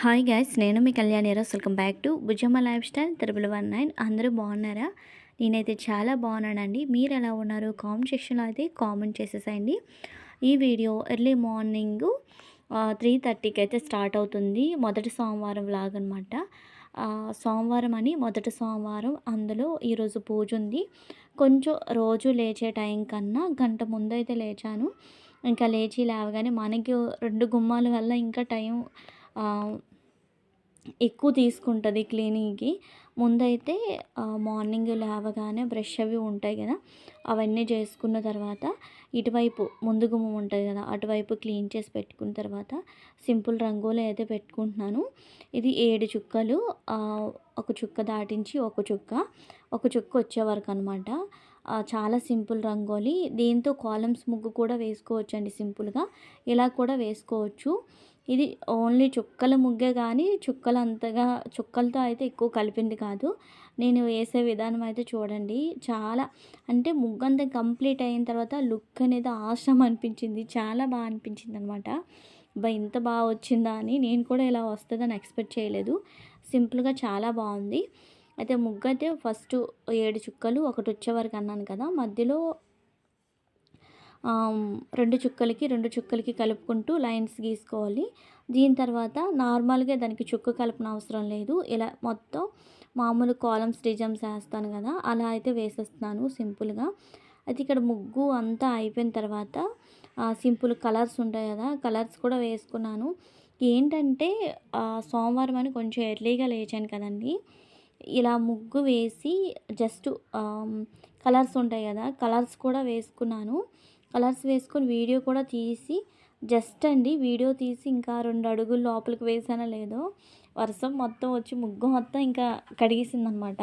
Hi guys, నేను మీ కళ్యాణి ఈరోజు welcome back to Bujjamma life style 1919. అందరూ బాగున్నారా? నేనైతే చాలా బాగున్నానండి. మీరు ఎలా ఉన్నారు? కామెంట్ సెక్షన్లో అయితే కామెంట్ చేసేసేయండి. ఈ వీడియో ఎర్లీ మార్నింగ్ 3:30కి అయితే స్టార్ట్ అవుతుంది. మొదటి సోమవారం వ్లాగ్ అనమాట. సోమవారం అని మొదటి సోమవారం, అందులో ఈరోజు పూజ ఉంది. కొంచెం రోజు లేచే టైం కన్నా గంట ముందు అయితే లేచాను. ఇంకా లేవగానే మనకి 2 గుమ్మాల వల్ల ఇంకా టైం ఎక్కువ తీసుకుంటుంది క్లీనింగ్‌కి. ముందైతే మార్నింగ్ లేవగానే బ్రష్ అవి ఉంటాయి కదా, అవన్నీ చేసుకున్న తర్వాత ఇటువైపు ముందు గుమ్మం ఉంటుంది కదా, అటువైపు క్లీన్ చేసి పెట్టుకున్న తర్వాత సింపుల్ రంగోలి అయితే పెట్టుకుంటున్నాను. ఇది 7 చుక్కలు, ఒక చుక్క దాటించి ఒక చుక్క వచ్చే వరకు అనమాట. చాలా సింపుల్ రంగోలి. దీంతో కాలమ్స్ ముగ్గు కూడా వేసుకోవచ్చండి సింపుల్గా. ఇలా కూడా వేసుకోవచ్చు. ఇది ఓన్లీ చుక్కల ముగ్గే కానీ చుక్కలతో అయితే ఎక్కువ కలిపింది కాదు. నేను వేసే విధానం అయితే చూడండి. చాలా అంటే ముగ్గంతా కంప్లీట్ అయిన తర్వాత లుక్ అనేది ఆసమ్ అనిపించింది. చాలా బాగా అనిపించింది అనమాట. ఇంత బాగా వచ్చిందా అని, నేను కూడా ఇలా వస్తుందని ఎక్స్పెక్ట్ చేయలేదు. సింపుల్గా చాలా బాగుంది. అయితే ముగ్గు అయితే ఫస్ట్ 7 చుక్కలు ఒకటి వచ్చే వరకు అన్నాను కదా, మధ్యలో 2 చుక్కలకి కలుపుకుంటూ లైన్స్ గీసుకోవాలి. దీని తర్వాత నార్మల్గా దానికి చుక్క కలపన అవసరం లేదు. ఇలా మొత్తం మామూలు కాలమ్స్ డిజైన్స్ వేస్తాను కదా, అలా అయితే వేసేస్తున్నాను సింపుల్గా. అయితే ఇక్కడ ముగ్గు అంతా అయిపోయిన తర్వాత సింపుల్ కలర్స్ ఉంటాయి కదా, కలర్స్ కూడా వేసుకున్నాను. ఏంటంటే సోమవారం అని కొంచెం ఎర్లీగా లేచాను కదండి. ఇలా ముగ్గు వేసి జస్ట్ కలర్స్ ఉంటాయి కదా, కలర్స్ కూడా వేసుకున్నాను. కలర్స్ వేసుకొని వీడియో కూడా తీసి జస్ట్ అండి వీడియో తీసి ఇంకా 2 అడుగులు లోపలికి వేసానో లేదో వర్షం మొత్తం వచ్చి ముగ్గు మొత్తం ఇంకా కడిగేసిందనమాట.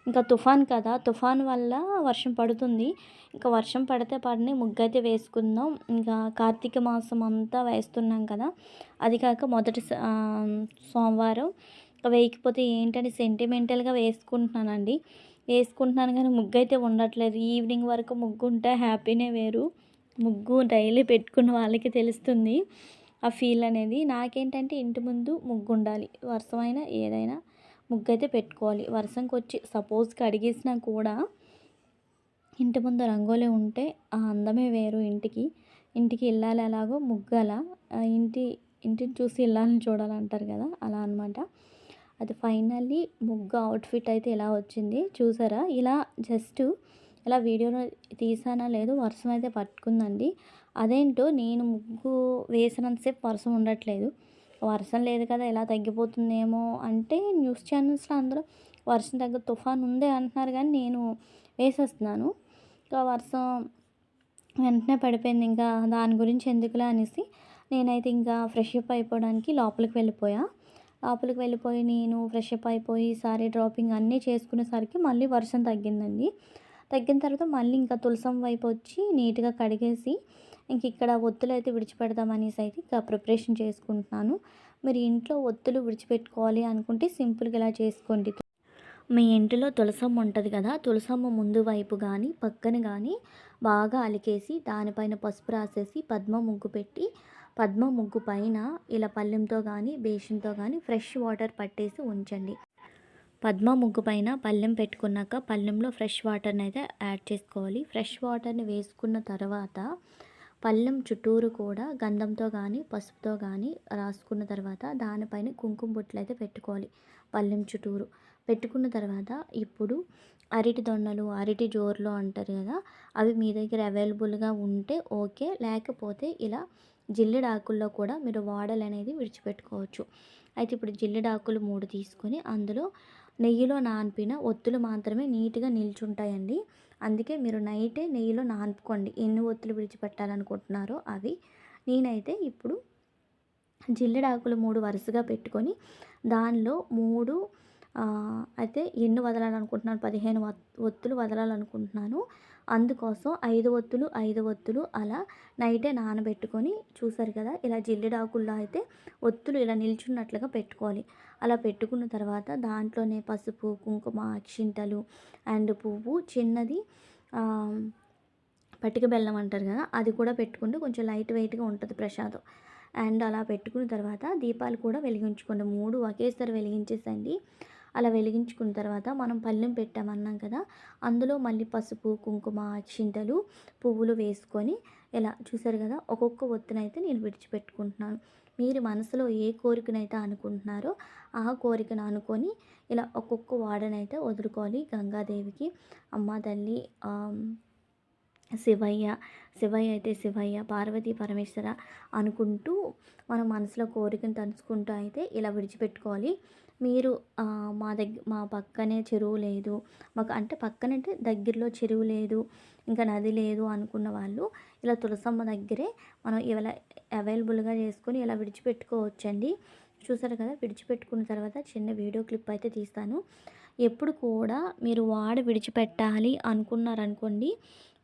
ఇంకా తుఫాన్ కదా, తుఫాన్ వల్ల వర్షం పడుతుంది. ఇంకా వర్షం పడితే పడిని ముగ్గు అయితే వేసుకుందాం. ఇంకా కార్తీక మాసం అంతా వేస్తున్నాం కదా, అది కాక మొదటి సోమవారం వేయకపోతే ఏంటంటే సెంటిమెంటల్గా వేసుకుంటున్నాను కానీ ముగ్గు అయితే ఉండట్లేదు. ఈవినింగ్ వరకు ముగ్గు ఉంటే హ్యాపీనే వేరు. ముగ్గు డైలీ పెట్టుకున్న వాళ్ళకి తెలుస్తుంది ఆ ఫీల్ అనేది. నాకేంటంటే ఇంటి ముందు ముగ్గు ఉండాలి, వర్షమైనా ఏదైనా ముగ్గు అయితే పెట్టుకోవాలి. వర్షంకి వచ్చి సపోజ్ కడిగేసినా కూడా ఇంటి ముందు రంగోలి ఉంటే ఆ అందమే వేరు. ఇంటికి ఇల్లాలి ఎలాగో ముగ్గు అలా, ఇంటిని చూసి ఇల్లాలని చూడాలంటారు కదా, అలా అనమాట. అది ఫైనల్లీ ముగ్గు అవుట్ఫిట్ అయితే ఇలా వచ్చింది చూసారా. ఇలా జస్ట్ ఇలా వీడియోలో తీసానా లేదు, వర్షం అయితే పట్టుకుందండి. అదేంటో నేను ముగ్గు వేసినంతసేపు వర్షం ఉండట్లేదు. వర్షం లేదు కదా, ఎలా తగ్గిపోతుందేమో అంటే న్యూస్ ఛానల్స్లో అందరూ వర్షం తుఫాన్ ఉందే అంటున్నారు, కానీ నేను వేసేస్తున్నాను. ఇంకా వర్షం వెంటనే పడిపోయింది. ఇంకా దాని గురించి ఎందుకులే అనేసి నేనైతే ఇంకా ఫ్రెష్ అప్ అయిపోవడానికి లోపలికి వెళ్ళిపోయి నేను ఫ్రెష్ అప్ అయిపోయి సారీ డ్రాపింగ్ అన్నీ చేసుకునేసరికి మళ్ళీ వర్షం తగ్గిందండి. తగ్గిన తర్వాత మళ్ళీ ఇంకా తులసం వైపు వచ్చి నీట్గా కడిగేసి ఇంక ఇక్కడ ఒత్తులు అయితే విడిచిపెడదామనేసి అయితే ఇంకా ప్రిపరేషన్ చేసుకుంటున్నాను. మీరు ఇంట్లో ఒత్తులు విడిచిపెట్టుకోవాలి అనుకుంటే సింపుల్గా ఇలా చేసుకోండి. మీ ఇంటిలో తులసమ్మ ఉంటుంది కదా, తులసమ్మ ముందు వైపు కానీ పక్కన కానీ బాగా అలికేసి దానిపైన పసుపు రాసేసి పద్మ ముగ్గు పెట్టి, పద్మ ముగ్గు పైన ఇలా పళ్ళెంతో కానీ బేషన్తో కానీ ఫ్రెష్ వాటర్ పట్టేసి ఉంచండి. పద్మ ముగ్గు పైన పళ్ళెం పెట్టుకున్నాక పళ్ళెంలో ఫ్రెష్ వాటర్ని అయితే యాడ్ చేసుకోవాలి. ఫ్రెష్ వాటర్ని వేసుకున్న తర్వాత పళ్ళెం చుట్టూరు కూడా గంధంతో కానీ పసుపుతో కానీ రాసుకున్న తర్వాత దానిపైన కుంకుమ బొట్లు అయితే పెట్టుకోవాలి. పళ్ళెం చుట్టూరు పెట్టుకున్న తర్వాత ఇప్పుడు అరటి దొండలు, అరటి జోర్లు అంటారు కదా, అవి మీ దగ్గర అవైలబుల్గా ఉంటే ఓకే, లేకపోతే ఇలా జిల్లిడాకుల్లో కూడా మీరు వాడలు అనేది విడిచిపెట్టుకోవచ్చు. అయితే ఇప్పుడు జిల్లిడాకులు 3 తీసుకొని అందులో నెయ్యిలో నానిపిన ఒత్తులు మాత్రమే నీట్గా నిల్చుంటాయండి. అందుకే మీరు నైటే నెయ్యిలో నానుకోండి ఎన్ని ఒత్తులు విడిచిపెట్టాలనుకుంటున్నారో అవి. నేనైతే ఇప్పుడు జిల్లిడాకులు 3 వరుసగా పెట్టుకొని దానిలో 3 అయితే ఎన్ని వదలాలనుకుంటున్నాను, 15 ఒత్తులు వదలాలనుకుంటున్నాను. అందుకోసం 5 ఒత్తులు అలా నైటే నానబెట్టుకొని చూసారు కదా, ఇలా జిల్లిడాకుల్లో అయితే ఒత్తులు ఇలా నిల్చున్నట్లుగా పెట్టుకోవాలి. అలా పెట్టుకున్న తర్వాత దాంట్లోనే పసుపు, కుంకుమ, అక్షింతలు అండ్ పువ్వు చిన్నది పటిక బెల్లం అంటారు కదా, అది కూడా పెట్టుకుంటే కొంచెం లైట్ వెయిట్గా ఉంటుంది ప్రసాదం. అండ్ అలా పెట్టుకున్న తర్వాత దీపాలు కూడా వెలిగించుకోండి. 3 ఒకేసారి వెలిగించేసండి. అలా వెలిగించుకున్న తర్వాత మనం పళ్ళెం పెట్టామన్నాం కదా, అందులో మళ్ళీ పసుపు, కుంకుమ, అక్షింతలు, పువ్వులు వేసుకొని ఇలా చూసారు కదా, ఒక్కొక్క ఒత్తినైతే నేను విడిచిపెట్టుకుంటున్నాను. మీరు మనసులో ఏ కోరికనైతే అనుకుంటున్నారో ఆ కోరికను అనుకొని ఇలా ఒక్కొక్క వాడనైతే వదులుకోవాలి. గంగాదేవికి, అమ్మ తల్లి, శివయ్య, శివయ్య అయితే శివయ్య, పార్వతీ పరమేశ్వర అనుకుంటూ మన మనసులో కోరికను తలుచుకుంటూ అయితే ఇలా విడిచిపెట్టుకోవాలి. మీరు మా పక్కనే చెరువు లేదు, మాకు అంటే పక్కనంటే దగ్గరలో చెరువు లేదు, ఇంకా నది లేదు అనుకున్న వాళ్ళు ఇలా తులసమ్మ దగ్గరే మనం ఇలా అవైలబుల్గా చేసుకొని ఇలా విడిచిపెట్టుకోవచ్చండి. చూసారు కదా, విడిచిపెట్టుకున్న తర్వాత చిన్న వీడియో క్లిప్ అయితే తీస్తాను. ఎప్పుడు కూడా మీరు వాడ విడిచిపెట్టాలి అనుకున్నారనుకోండి,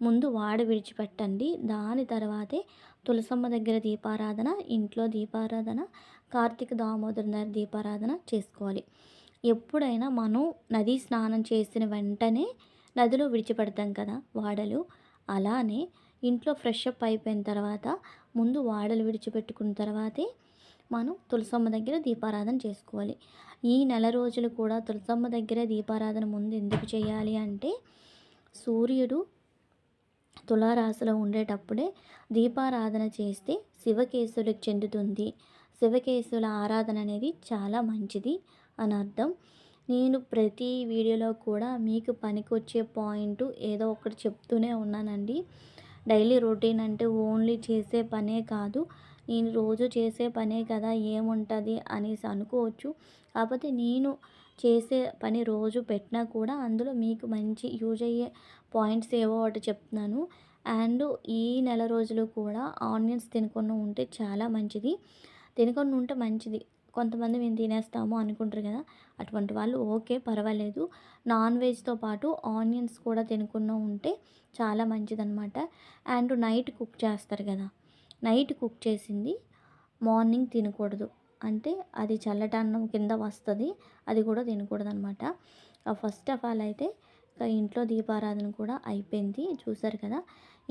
ముందు వాడ విడిచిపెట్టండి. దాని తర్వాతే తులసమ్మ దగ్గర దీపారాధన, ఇంట్లో దీపారాధన, కార్తీక దామోదర దీపారాధన చేసుకోవాలి. ఎప్పుడైనా మనం నదీ స్నానం చేసిన వెంటనే నదిలో విడిచిపెడతాం కదా వాడలు, అలానే ఇంట్లో ఫ్రెష్ అప్ అయిపోయిన తర్వాత ముందు వాడలు విడిచిపెట్టుకున్న తర్వాతే మనం తులసమ్మ దగ్గర దీపారాధన చేసుకోవాలి. ఈ నెల రోజులు కూడా తులసమ్మ దగ్గర దీపారాధన ముందు ఎందుకు చేయాలి అంటే, సూర్యుడు తులారాశిలో ఉండేటప్పుడే దీపారాధన చేస్తే శివకేశవులకు చెందుతుంది. శివకేశవుల ఆరాధన అనేది చాలా మంచిది అని అర్థం. నేను ప్రతి వీడియోలో కూడా మీకు పనికొచ్చే పాయింట్ ఏదో ఒకటి చెప్తూనే ఉన్నానండి. డైలీ రొటీన్ అంటే ఓన్లీ చేసే పనే కాదు, నేను రోజు చేసే పనే కదా ఏముంటుంది అనేసి అనుకోవచ్చు. కాకపోతే నేను చేసే పని రోజు పెట్టినా కూడా అందులో మీకు మంచి యూజ్ అయ్యే పాయింట్స్ ఏవో ఒకటి చెప్తున్నాను. అండ్ ఈ నెల రోజులు కూడా ఆనియన్స్ తినకుండా ఉంటే చాలా మంచిది. తినకుండా ఉంటే మంచిది. కొంతమంది మేము తినేస్తాము అనుకుంటారు కదా, అటువంటి వాళ్ళు ఓకే, పర్వాలేదు. నాన్ వెజ్తో పాటు ఆనియన్స్ కూడా తినకుండా ఉంటే చాలా మంచిదన్నమాట. అండ్ నైట్ కుక్ చేస్తారు కదా, నైట్ కుక్ చేసింది మార్నింగ్ తినకూడదు. అంటే అది చల్లటన్నం కింద వస్తుంది, అది కూడా తినకూడదు అనమాట. ఫస్ట్ ఆఫ్ ఆల్ అయితే ఇంకా ఇంట్లో దీపారాధన కూడా అయిపోయింది. చూసారు కదా,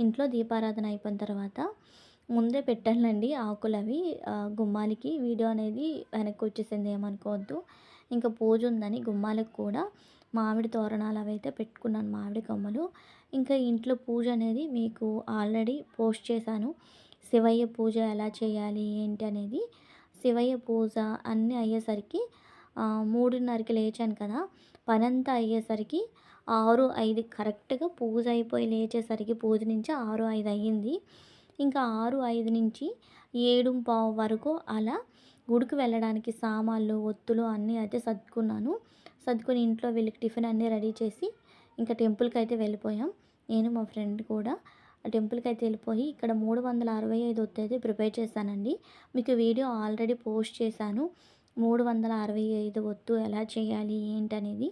ఇంట్లో దీపారాధన అయిపోయిన తర్వాత ముందే పెట్టాలండి ఆకులు అవి గుమ్మాలకి. వీడియో అనేది వెనక్కి వచ్చేసింది, ఏమనుకోవద్దు. ఇంకా పూజ ఉందని గుమ్మాలకు కూడా మామిడి తోరణాలు అవి అయితే పెట్టుకున్నాను, మామిడి కొమ్మలు. ఇంకా ఇంట్లో పూజ అనేది మీకు ఆల్రెడీ పోస్ట్ చేశాను. శివయ్య పూజ ఎలా చేయాలి ఏంటి అనేది. శివయ్య పూజ అన్నీ అయ్యేసరికి 3:30కి లేచాను కదా, పనంతా అయ్యేసరికి 6:05 కరెక్ట్గా పూజ అయిపోయి లేచేసరికి పూజ నుంచి 6:05 అయ్యింది. ఇంకా 6:05 నుంచి 7:15 వరకు అలా గుడికి వెళ్ళడానికి సామాన్లు, ఒత్తులు అన్నీ అయితే సర్దుకున్నాను. సర్దుకొని ఇంట్లో వీళ్ళకి టిఫిన్ అన్నీ రెడీ చేసి ఇంకా టెంపుల్కి అయితే వెళ్ళిపోయాం. నేను మా ఫ్రెండ్ కూడా టెంపుల్కి అయితే వెళ్ళిపోయి ఇక్కడ 365 ఒత్తు అయితే ప్రిపేర్ చేశానండి. మీకు వీడియో ఆల్రెడీ పోస్ట్ చేశాను, 365 ఒత్తు ఎలా చేయాలి ఏంటనేది.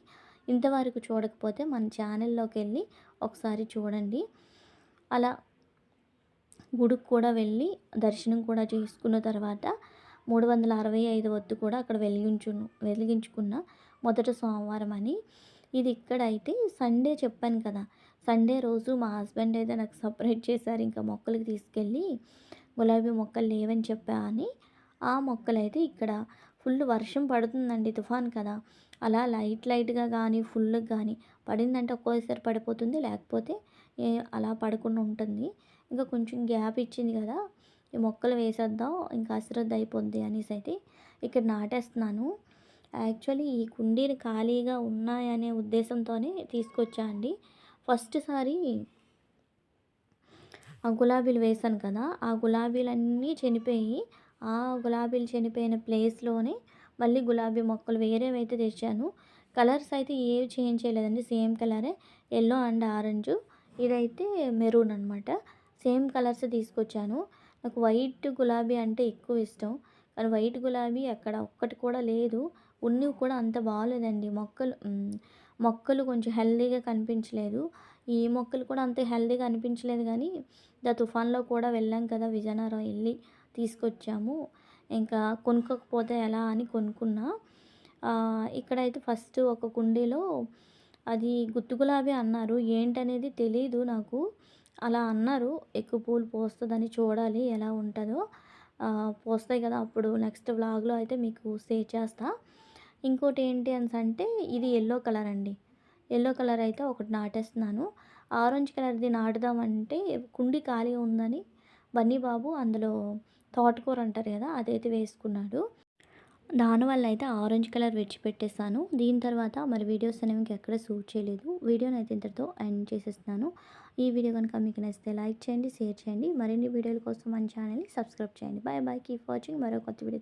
ఇంతవరకు చూడకపోతే మన ఛానల్లోకి వెళ్ళి ఒకసారి చూడండి. అలా గుడికి కూడా వెళ్ళి దర్శనం కూడా చేసుకున్న తర్వాత 365 ఒత్తు కూడా అక్కడ వెలిగించుకున్న మొదటి సోమవారం అని. ఇది ఇక్కడైతే సండే చెప్పాను కదా, సండే రోజు మా హస్బెండ్ అయితే నాకు సపరేట్ చేశారు. ఇంకా మొక్కలకి తీసుకెళ్ళి గులాబీ మొక్కలు లేవని చెప్పా అని, ఆ మొక్కలైతే ఇక్కడ ఫుల్ వర్షం పడుతుందండి, తుఫాన్ కదా. అలా లైట్గా కానీ ఫుల్గా కానీ పడిందంటే ఒక్కోసారి పడిపోతుంది, లేకపోతే అలా పడకుండా ఉంటుంది. ఇంకా కొంచెం గ్యాప్ ఇచ్చింది కదా, ఈ మొక్కలు వేసేద్దాం ఇంకా అశ్రద్ధ అయిపోద్ది అనేసి అయితే ఇక్కడ నాటేస్తున్నాను. యాక్చువల్లీ ఈ కుండీలు ఖాళీగా ఉన్నాయనే ఉద్దేశంతోనే తీసుకొచ్చా అండి. ఫస్ట్ సారి ఆ గులాబీలు వేశాను కదా, ఆ గులాబీలన్నీ చనిపోయి, ఆ గులాబీలు చనిపోయిన ప్లేస్లోనే మళ్ళీ గులాబీ మొక్కలు వేరేవైతే తెచ్చాను. కలర్స్ అయితే ఏవి చేంజ్ చేయలేదండి, సేమ్ కలరే, ఎల్లో అండ్ ఆరెంజ్. ఇదైతే మెరూన్ అనమాట. సేమ్ కలర్స్ తీసుకొచ్చాను. నాకు వైట్ గులాబీ అంటే ఎక్కువ ఇష్టం, కానీ వైట్ గులాబీ అక్కడ ఒక్కటి కూడా లేదు. ఉన్నవి కూడా అంత బాగోలేదండి. మొక్కలు కొంచెం హెల్దీగా కనిపించలేదు. ఈ మొక్కలు కూడా అంత హెల్దీగా అనిపించలేదు. కానీ తుఫాన్లో కూడా వెళ్ళాం కదా, విజయనగరం వెళ్ళి తీసుకొచ్చాము. ఇంకా కొనుక్కోకపోతే ఎలా అని కొనుక్కున్నా. ఇక్కడైతే ఫస్ట్ ఒక కుండీలో అది గుత్తు గులాబీ అన్నారు, ఏంటనేది తెలీదు నాకు. అలా అన్నారు, ఎక్కువ పూలు పోస్తుందని, చూడాలి ఎలా ఉంటుందో. పోస్తాయి కదా, అప్పుడు నెక్స్ట్ వ్లాగ్‌లో అయితే మీకు షేర్ చేస్తా. ఇంకోటి ఏంటి అనేసంటే ఇది యెల్లో కలర్ అండి. యెల్లో కలర్ అయితే ఒకటి నాటేస్తున్నాను. ఆరెంజ్ కలర్‌ది నాటుదామంటే కుండీ ఖాళీగా ఉందని బన్నీ బాబు అందులో తోటకూర అంటారు కదా, అదైతే వేసుకున్నాడు. దానివల్ల అయితే ఆరెంజ్ కలర్ విడిచిపెట్టేసాను. దీని తర్వాత మరి వీడియోస్ అనేవి ఇంకెక్కడ షూట్ చేయలేదు. వీడియోనైతే ఇంతటితో ఎండ్ చేసేస్తున్నాను. ఈ వీడియో కనుక మీకు నచ్చితే లైక్ చేయండి, షేర్ చేయండి. మరిన్ని వీడియోల కోసం మన ఛానల్‌ని సబ్స్క్రైబ్ చేయండి. Bye bye. Keep watching. మరో కొత్త వీడియోతో